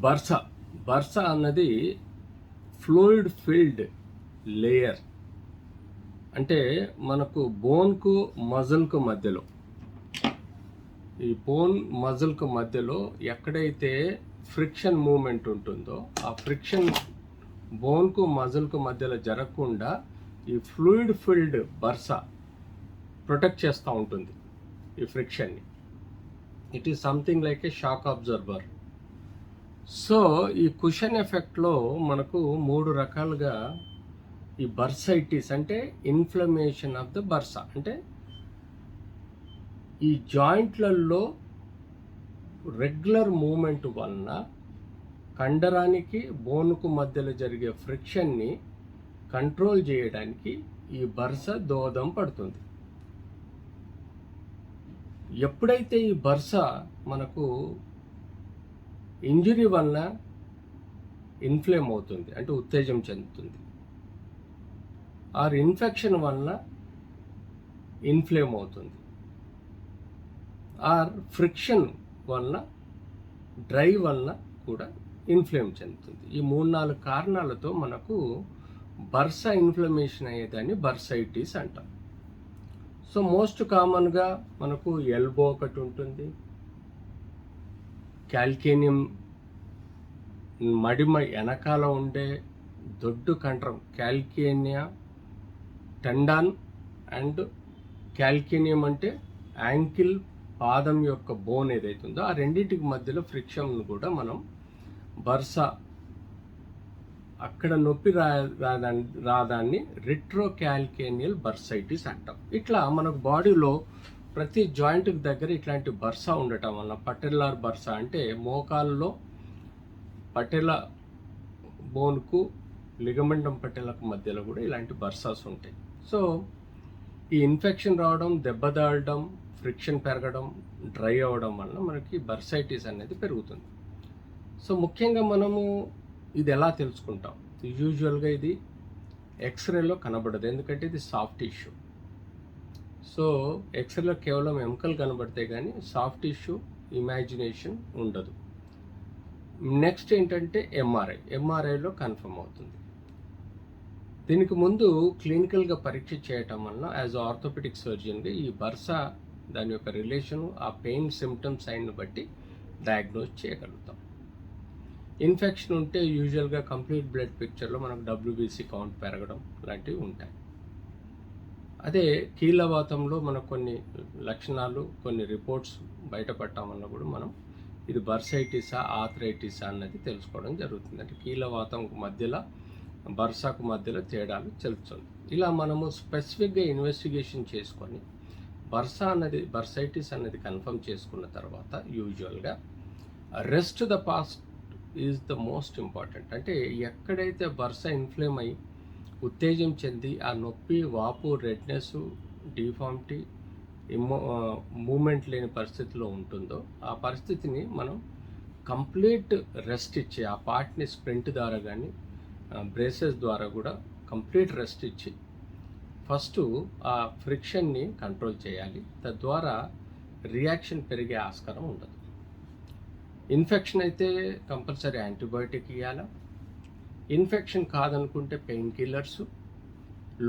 బర్సా బర్సా అన్నది fluid field layer. అంటే మనకు బోన్కు మజిల్కు మధ్యలో, ఈ బోన్ మజిల్కు మధ్యలో ఎక్కడైతే ఫ్రిక్షన్ మూమెంట్ ఉంటుందో ఆ ఫ్రిక్షన్ బోన్కు మజిల్కు మధ్యలో జరగకుండా ఈ ఫ్లూయిడ్ ఫిల్డ్ బర్సా ప్రొటెక్ట్ చేస్తూ ఉంటుంది ఈ ఫ్రిక్షన్ని. It is something like a shock absorber. So ఈ కుషన్ ఎఫెక్ట్లో మనకు 3 రకాలుగా ఈ బర్సైటిస్ అంటే ఇన్ఫ్లమేషన్ ఆఫ్ ద బర్సా, అంటే ఈ జాయింట్లలో రెగ్యులర్ మూమెంట్ వలన కండరానికి బోన్కు మధ్యలో జరిగే ఫ్రిక్షన్ని కంట్రోల్ చేయడానికి ఈ బర్సా దోహదం పడుతుంది. ఎప్పుడైతే ఈ బర్సా మనకు ఇంజురీ వలన ఇన్ఫ్లేమ్ అవుతుంది, అంటే ఉత్తేజం చెందుతుంది, ఆర్ ఇన్ఫెక్షన్ వలన ఇన్ఫ్లేమ్ అవుతుంది, ఆర్ ఫ్రిక్షన్ వలన డ్రై వలన కూడా ఇన్ఫ్లేమ్ చెందుతుంది. ఈ 3-4 కారణాలతో మనకు బర్సా ఇన్ఫ్లమేషన్ అయ్యేదాన్ని బర్సైటిస్ అంటాం. సో మోస్ట్ కామన్గా మనకు ఎల్బో ఒకటి ఉంటుంది, క్యాల్కేనియం మడిమ వెనకాల ఉండే దొడ్డు కండరం క్యాల్కేనియా టెండాన్, అండ్ క్యాల్కేనియం అంటే యాంకిల్ పాదం యొక్క బోన్ ఏదైతుందో ఆ రెండింటికి మధ్యలో ఫ్రిక్షన్ కూడా మనం బర్సా, అక్కడ నొప్పి రాదాన్ని రిట్రోకాల్కేనియల్ బర్సైటిస్ అంటాం. ఇట్లా మనకు బాడీలో ప్రతి జాయింట్కి దగ్గర ఇట్లాంటి బర్సా ఉండటం వల్ల పటెల్లార్ బర్సా అంటే మోకాల్లో పటెల బోన్కు లిగమెండం పటెలకు మధ్యలో కూడా ఇలాంటి బర్సాస్ ఉంటాయి. సో ఈ ఇన్ఫెక్షన్ రావడం, దెబ్బ తాగడం, ఫ్రిక్షన్ పెరగడం, డ్రై అవ్వడం వల్ల మనకి బర్సైటిస్ అనేది పెరుగుతుంది. సో ముఖ్యంగా మనము ఇది ఎలా తెలుసుకుంటాం? యూజువల్గా ఇది ఎక్స్రేలో కనబడదు, ఎందుకంటే ఇది సాఫ్ట్ టిష్యూ. సో ఎక్స్రేలో కేవలం ఎముకలు కనబడతాయి కానీ సాఫ్ట్ టిష్యూ ఇమాజినేషన్ ఉండదు. నెక్స్ట్ ఏంటంటే ఎంఆర్ఐలో కన్ఫర్మ్ అవుతుంది. దీనికి ముందు క్లినికల్గా పరీక్ష చేయటం వల్ల యాజ్ ఆర్థోపెడిక్ సర్జన్గా ఈ బర్సా దాని యొక్క రిలేషను, ఆ పెయిన్ సిమ్టమ్స్ సైన్ను బట్టి డయాగ్నోజ్ చేయగలుగుతాం. ఇన్ఫెక్షన్ ఉంటే యూజువల్గా కంప్లీట్ బ్లడ్ పిక్చర్లో మనకు డబ్ల్యూబీసీ కౌంట్ పెరగడం లాంటివి ఉంటాయి. అదే కీళ్ళవాతంలో మనకు కొన్ని లక్షణాలు, కొన్ని రిపోర్ట్స్ బయటపడటం వల్ల కూడా మనం ఇది బర్సైటిసా ఆర్థరైటిసా అన్నది తెలుసుకోవడం జరుగుతుంది. అంటే కీళ్ళవాతం మధ్యలో బర్సాకు మధ్యలో తేడాలు తెలుస్తుంది. ఇలా మనము స్పెసిఫిక్గా ఇన్వెస్టిగేషన్ చేసుకొని బర్సైటిస్ అన్నది కన్ఫర్మ్ చేసుకున్న తర్వాత యూజువల్గా rest the past is the most important. అంటే ఎక్కడైతే బర్సా ఇన్ఫ్లేమ్ అయ్యి ఉత్తేజం చెంది ఆ నొప్పి, వాపు, రెడ్నెస్, డిఫార్మిటీ, మూమెంట్ లేని పరిస్థితిలో ఉంటుందో ఆ పరిస్థితిని మనం కంప్లీట్ రెస్ట్ ఇచ్చి, ఆ పార్ట్ని స్ప్రింట్ ద్వారా కానీ బ్రేసెస్ ద్వారా కూడా కంప్లీట్ రెస్ట్ ఇచ్చి ఫస్ట్ ఆ ఫ్రిక్షన్ని కంట్రోల్ చేయాలి. తద్వారా రియాక్షన్ పెరిగే ఆస్కారం ఉండదు. ఇన్ఫెక్షన్ అయితే కంపల్సరీ యాంటీబయాటిక్ ఇవ్వాలా. ఇన్ఫెక్షన్ కాదనుకుంటే pain killers,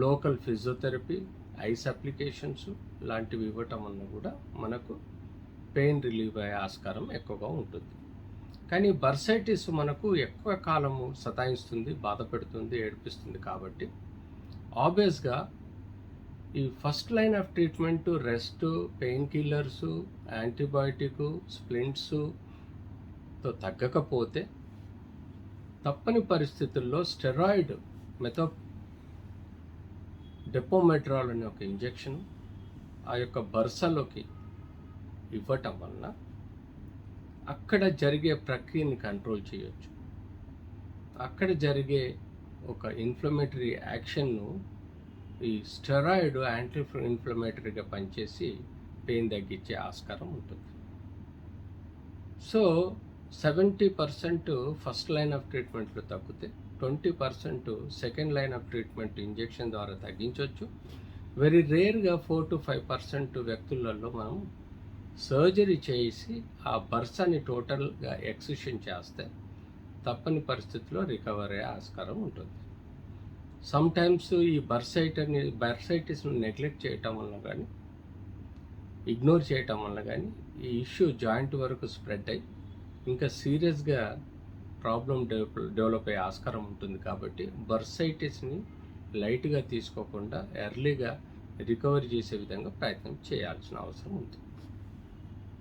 local physiotherapy, ice applications లాంటివి ఇవ్వటం వల్ల కూడా మనకు పెయిన్ రిలీవ్ అయ్యే ఆస్కారం ఎక్కువగా ఉంటుంది. కానీ బర్సైటిస్ మనకు ఎక్కువ కాలము సతాయిస్తుంది, బాధ పెడుతుంది, ఏడిపిస్తుంది. కాబట్టి ఆబ్వియస్గా ఈ first line of treatment rest, pain killers, antibiotic, స్ప్లింట్స్తో తగ్గకపోతే తప్పని పరిస్థితుల్లో స్టెరాయిడ్ డెపోమెట్రాల్ అనే ఒక ఇంజెక్షన్ ఆ యొక్క బర్సాలోకి ఇవ్వటం వలన అక్కడ జరిగే ప్రక్రియని కంట్రోల్ చేయొచ్చు. అక్కడ జరిగే ఒక ఇన్ఫ్లమేటరీ యాక్షన్ను ఈ స్టెరాయిడ్ యాంటీ ఇన్ఫ్లమేటరీగా పనిచేసి పెయిన్ తగ్గించే ఆస్కారం ఉంటుంది. సో 70% ఫస్ట్ లైన్ ఆఫ్ ట్రీట్మెంట్లో తగ్గితే 20% second line of treatment injection ద్వారా తగ్గించవచ్చు. వెరీ రేర్గా 4 to 5% వ్యక్తులలో మనం సర్జరీ చేసి ఆ బర్సాని టోటల్గా ఎక్సిషన్ చేస్తే తప్పని పరిస్థితిలో రికవర్ అయ్యే ఆస్కారం ఉంటుంది. సమ్టైమ్స్ ఈ బర్సైటిస్ను నెగ్లెక్ట్ చేయటం వల్ల కానీ, ఇగ్నోర్ చేయటం వల్ల కానీ ఈ ఇష్యూ జాయింట్ వరకు స్ప్రెడ్ అయ్యి ఇంకా సీరియస్గా ప్రాబ్లం డెవలప్ అయ్యే ఆస్కారం ఉంటుంది. కాబట్టి బర్సైటిస్ని లైట్గా తీసుకోకుండా ఎర్లీగా రికవరీ చేసే విధంగా ప్రయత్నం చేయాల్సిన అవసరం ఉంది.